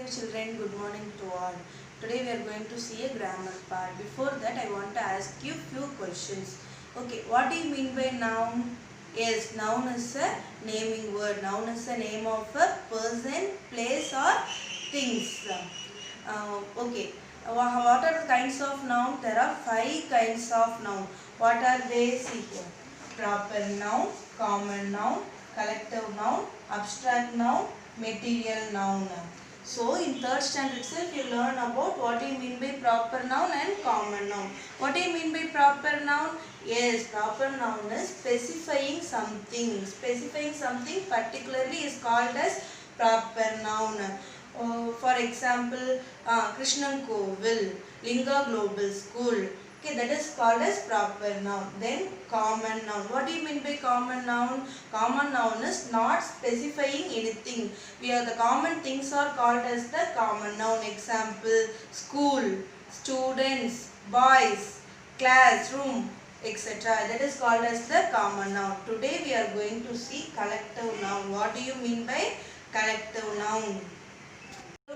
dear children, good morning to all. Today we are going to see a grammar part. Before that, I want to ask you few questions. Okay, what do you mean by noun? Yes, noun is a naming word. Noun is a name of a person, place or things. Okay, what are the kinds of noun? There are 5 kinds of noun. What are they? See here. Proper noun, common noun, collective noun, abstract noun, material noun. So in third standard itself you learn about what do you mean by proper noun and common noun. What do you mean by proper noun? Yes, proper noun is specifying something. Specifying something particularly is called as proper noun. For example, Krishnan Kovil, Linga Global School. Okay, that is called as proper noun. Then common noun. What do you mean by common noun? Common noun is not specifying anything. The common things are called as the common noun. Example, school, students, boys, classroom, etc. That is called as the common noun. Today we are going to see collective noun. What do you mean by collective noun?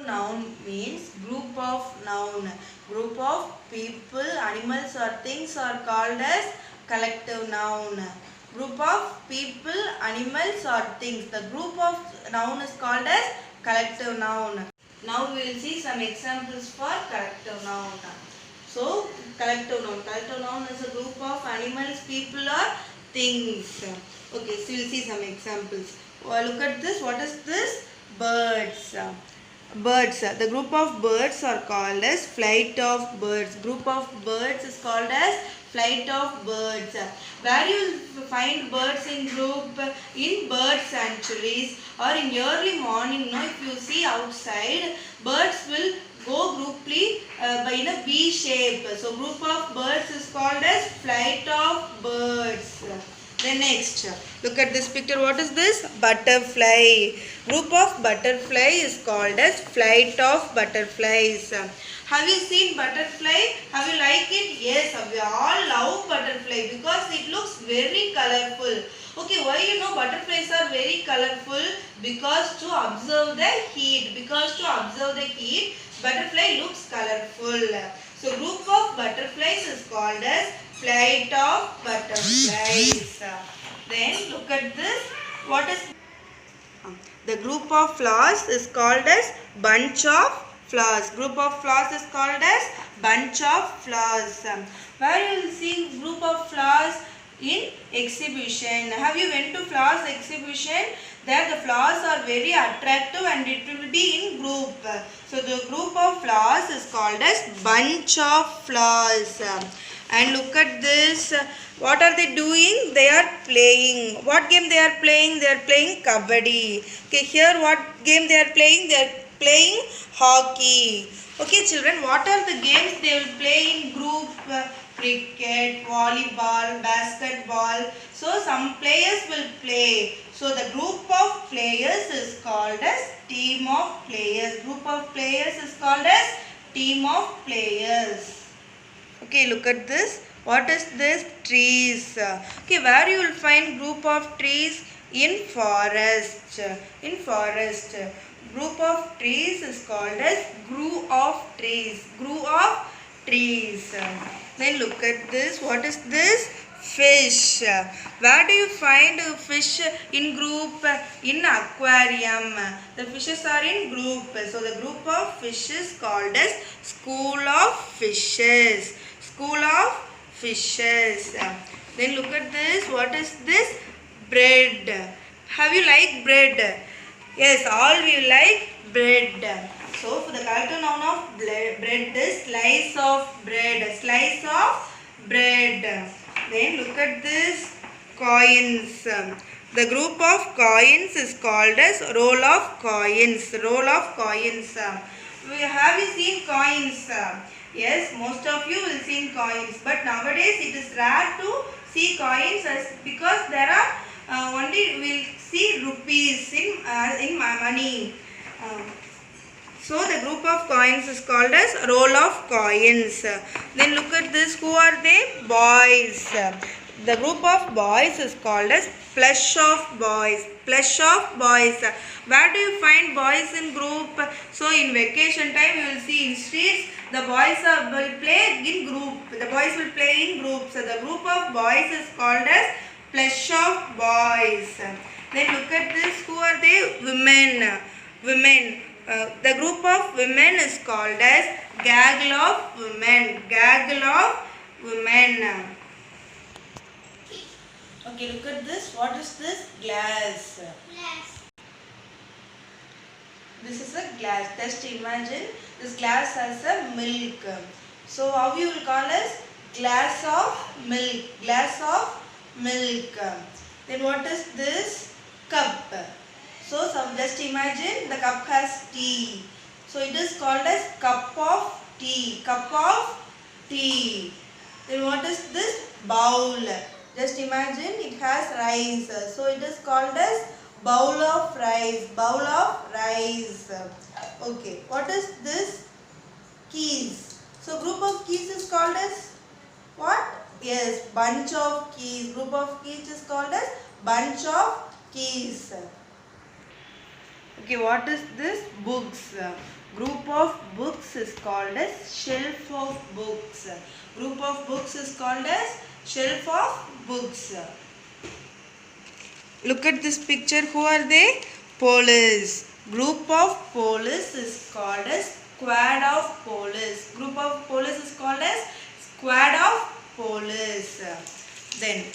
Noun means group of noun. Group of people, animals or things are called as collective noun. Group of people, animals or things. The group of noun is called as collective noun. Now we will see some examples for collective noun. So collective noun. Collective noun is a group of animals, people or things. Okay, so we will see some examples. Look at this. What is this? Birds. Birds. The group of birds are called as flight of birds. Group of birds is called as flight of birds. Where you find birds in group? In bird sanctuaries or in early morning. If you see outside, birds will go grouply in a V shape. So group of birds is called as flight of birds. Then next, look at this picture. What is this? Butterfly. Group of butterfly is called as flight of butterflies. Have you seen butterfly? Have you liked it? Yes, we all love butterfly because it looks very colorful. Okay, why butterflies are very colorful? Because to observe the heat. Butterfly looks colorful. So group of butterflies is called as flight of butterflies. Then look at this. What is the group of flowers is called as bunch of flowers. Group of flowers is called as bunch of flowers. Where you will see group of flowers? In exhibition. Have you went to flowers exhibition? There the flowers are very attractive and it will be in group. So the group of flowers is called as bunch of flowers. And look at this. What are they doing? They are playing. What game they are playing? They are playing kabaddi. Okay, here what game they are playing? They are playing hockey. Okay, children, what are the games they will play in group? Cricket, volleyball, basketball. So some players will play. So the group of players is called as team of players. Group of players is called as team of players. Okay, look at this. What is this? Trees. Okay, where you will find group of trees? In forest. In forest. Group of trees is called as grove of trees. Grove of trees. Then look at this. What is this? Fish. Where do you find fish in group? In aquarium. The fishes are in group. So the group of fishes called as school of fishes. School of fishes. Then look at this. What is this? Bread. Have you liked bread? Yes, all we like bread. So for the collective noun of bread is slice of bread. Slice of bread. Then look at this. Coins. The group of coins is called as roll of coins. Roll of coins. Have you seen coins? Yes, most of you will see coins. But nowadays it is rare to see coins because there are only we will see rupees in money. So the group of coins is called as roll of coins. Then look at this. Who are they? Boys. The group of boys is called as plush of boys. Plush of boys. Where do you find boys in group? So in vacation time you will see in streets the boys will play in group. The boys will play in groups. So the group of boys is called as plush of boys. Then look at this. Who are they? Women. Women. The group of women is called as gaggle of women. Gaggle of women. Okay, look at this. What is this? Glass. Glass. This is a glass. Just imagine this glass has a milk. So how you will call as glass of milk. Glass of milk. Then what is this? Cup. So just imagine the cup has tea. So it is called as cup of tea. Cup of tea. Then what is this? Bowl. Just imagine it has rice. So it is called as bowl of rice. Bowl of rice. Okay. What is this? Keys. So group of keys is called as what? Yes, bunch of keys. Group of keys is called as bunch of keys. Okay, what is this? Books. Group of books is called as shelf of books. Group of books is called as shelf of books. Look at this picture. Who are they? Police. Group of police is called as squad of police. Group of police is called as squad of police. Then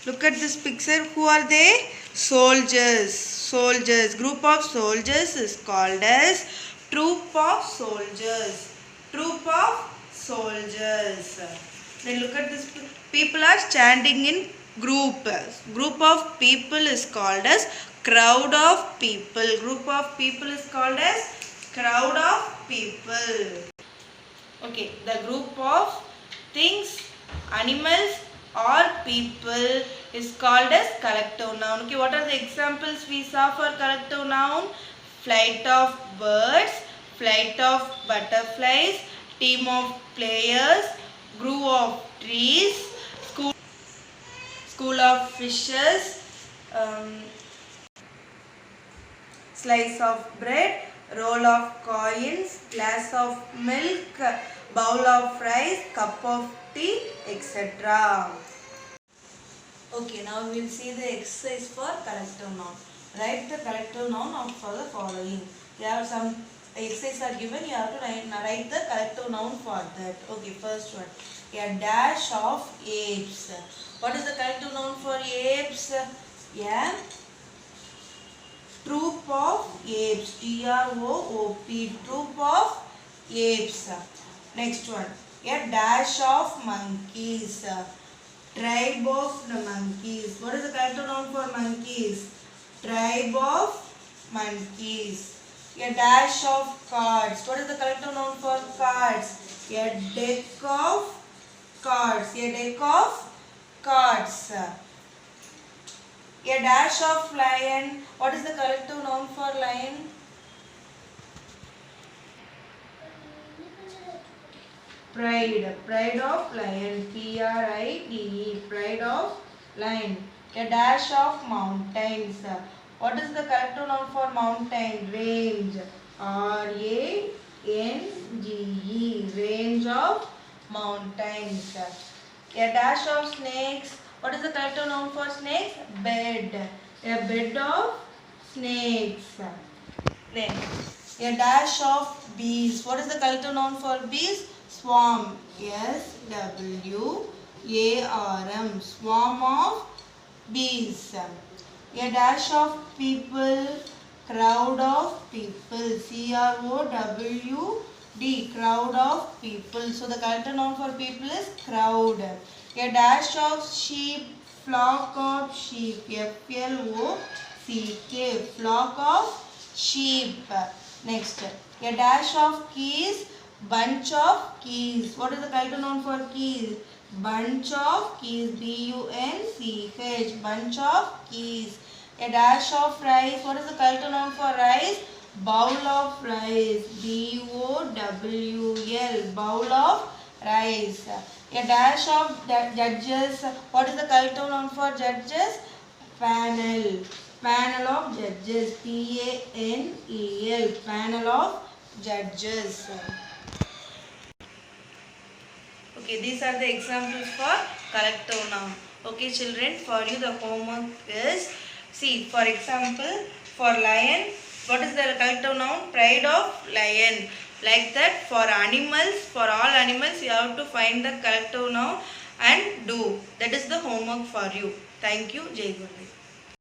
look at this picture. Who are they? Soldiers. Soldiers. Group of soldiers is called as troop of soldiers. Troop of soldiers. Then look at this. People are standing in group. Group of people is called as crowd of people. Group of people is called as crowd of people. Okay, the group of things, animals or people is called as collective noun. Okay, what are the examples we saw for collective noun? Flight of birds, flight of butterflies, team of players, group of trees, school of fishes, slice of bread, roll of coins, glass of milk, bowl of rice, cup of tea, etc. Okay, now we will see the exercise for collective noun. Write the collective noun for the following. You have some exercise are given, you have to write the collective noun for that. Okay, first one. A dash of apes. What is the collective noun for apes? A troop of apes. T-R-O-O-P. Troop of apes. Next one. A dash of monkeys. Tribe of the monkeys. What is the collective noun for monkeys? Tribe of monkeys. A dash of cards. What is the collective noun for cards? A deck of cards. A deck of cards. A dash of lion. What is the collective noun for lion? Pride. Pride of lion. P-R-I-D-E. Pride of lion. A dash of mountains. What is the collective noun for mountain? Range. R-A-N-G-E. Range of mountains. A dash of snakes. What is the collective noun for snakes? Bed. A bed of snakes. Then a dash of bees. What is the collective noun for bees? Swarm. S-W-A-R-M. Swarm of bees. A dash of people. Crowd of people. C-R-O-W-D. Crowd of people. So the collective noun for people is crowd. A dash of sheep. Flock of sheep. F-L-O-C-K. Flock of sheep. Next. A dash of keys. Bunch of keys. What is the collective noun for keys? Bunch of keys. B-U-N-C-H. Bunch of keys. A dash of rice. What is the collective noun for rice? Bowl of rice. B-O-W-L. Bowl of rise. A dash of judges. What is the collective noun for judges? Panel. Panel of judges. Panel. Panel of judges. Okay, these are the examples for collective noun. Okay, children, for you the homework is, see, for example, for lion, what is the collective noun? Pride of lion. Like that, for animals, for all animals, you have to find the collective noun and do. That is the homework for you. Thank you. Jai Guru.